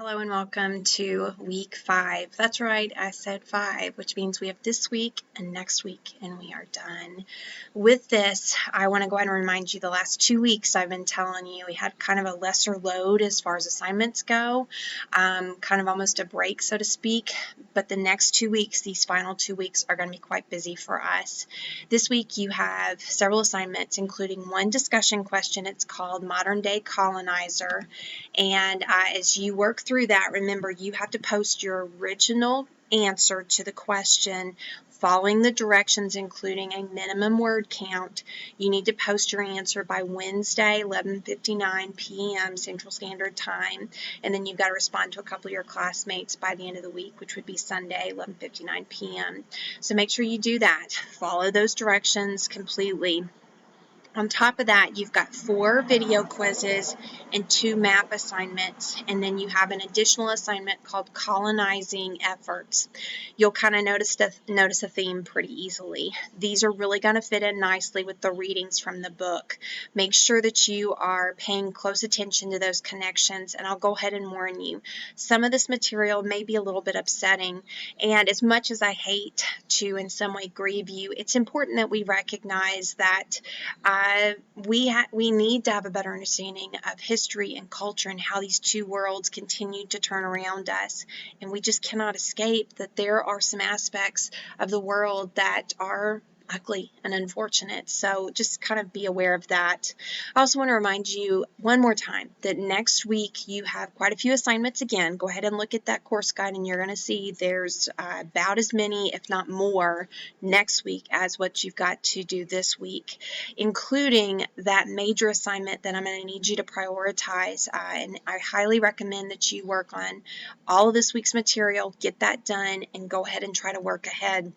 Hello and welcome to week 5. That's right, I said 5, which means we have this week and next week, and we are done. With this, I want to go ahead and remind you the last 2 weeks I've been telling you we had kind of a lesser load as far as assignments go, kind of almost a break, so to speak. But the next 2 weeks, these final 2 weeks, are going to be quite busy for us. This week you have several assignments, including one discussion question. It's called Modern Day Colonizer. And as you work through that, remember you have to post your original answer to the question following the directions, including a minimum word count. You need to post your answer by Wednesday, 11:59 p.m. Central Standard Time, and then you've got to respond to a couple of your classmates by the end of the week, which would be Sunday, 11:59 p.m. So make sure you do that. Follow those directions completely. On top of that, you've got 4 video quizzes and 2 map assignments, and then you have an additional assignment called Colonizing Efforts. You'll kind of notice a theme pretty easily. These are really going to fit in nicely with the readings from the book. Make sure that you are paying close attention to those connections, and I'll go ahead and warn you. Some of this material may be a little bit upsetting, and as much as I hate to in some way grieve you, it's important that we recognize that we need to have a better understanding of history and culture and how these two worlds continue to turn around us. And we just cannot escape that there are some aspects of the world that are ugly and unfortunate. So just kind of be aware of that. I also want to remind you one more time that next week you have quite a few assignments again. Go ahead and look at that course guide and you're going to see there's about as many, if not more, next week as what you've got to do this week, including that major assignment that I'm going to need you to prioritize. And I highly recommend that you work on all of this week's material, get that done, and go ahead and try to work ahead.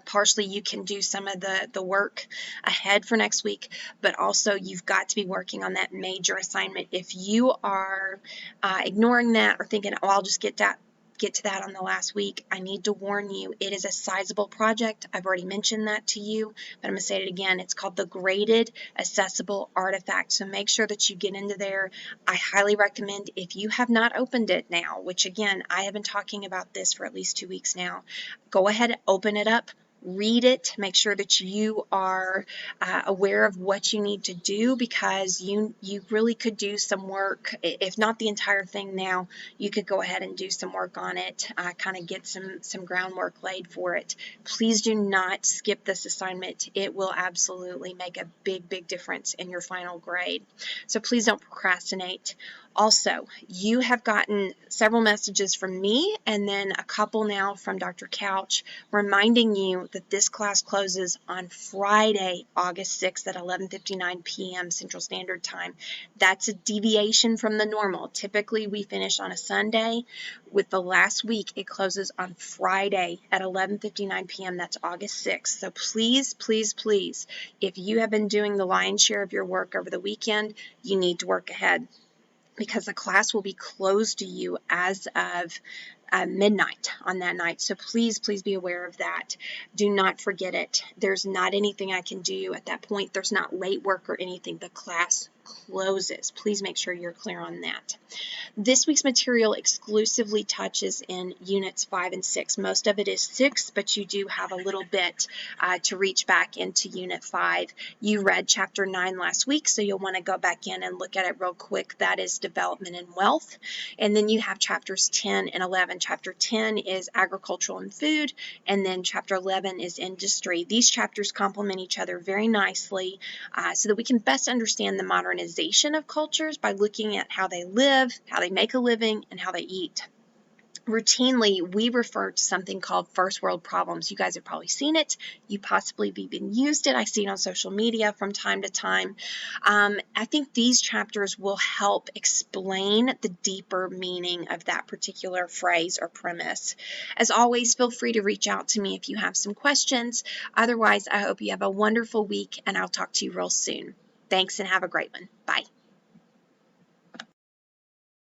Partially you can do some of the work ahead for next week, but also you've got to be working on that major assignment. If you are ignoring that or thinking, oh, I'll just get to that on the last week, I need to warn you, it is a sizable project. I've already mentioned that to you, but I'm going to say it again. It's called the Graded Accessible Artifact. So make sure that you get into there. I highly recommend, if you have not opened it now, which again, I have been talking about this for at least 2 weeks now, go ahead, open it up. Read it, make sure that you are aware of what you need to do, because you really could do some work. If not the entire thing now, you could go ahead and do some work on it, kind of get some groundwork laid for it. Please do not skip this assignment. It will absolutely make a big difference in your final grade. So please don't procrastinate. Also, you have gotten several messages from me and then a couple now from Dr. Couch reminding you that this class closes on Friday, August 6th at 11:59 p.m. Central Standard Time. That's a deviation from the normal. Typically, we finish on a Sunday. With the last week, it closes on Friday at 11:59 p.m. That's August 6th. So please, if you have been doing the lion's share of your work over the weekend, you need to work ahead, because the class will be closed to you as of midnight on that night. So please be aware of that. Do not forget it. There's not anything I can do at that point. There's not late work or anything. The class closes. Please make sure you're clear on that. This week's material exclusively touches in units 5 and 6. Most of it is 6, but you do have a little bit to reach back into unit 5. You read chapter 9 last week, so you'll want to go back in and look at it real quick. That is development and wealth. And then you have chapters 10 and 11. Chapter 10 is agricultural and food, and then chapter 11 is industry. These chapters complement each other very nicely so that we can best understand the modernization of cultures by looking at how they live, how they make a living, and how they eat. Routinely, we refer to something called first world problems. You guys have probably seen it. You possibly have even used it. I see it on social media from time to time. I think these chapters will help explain the deeper meaning of that particular phrase or premise. As always, feel free to reach out to me if you have some questions. Otherwise, I hope you have a wonderful week, and I'll talk to you real soon. Thanks, and have a great one. Bye.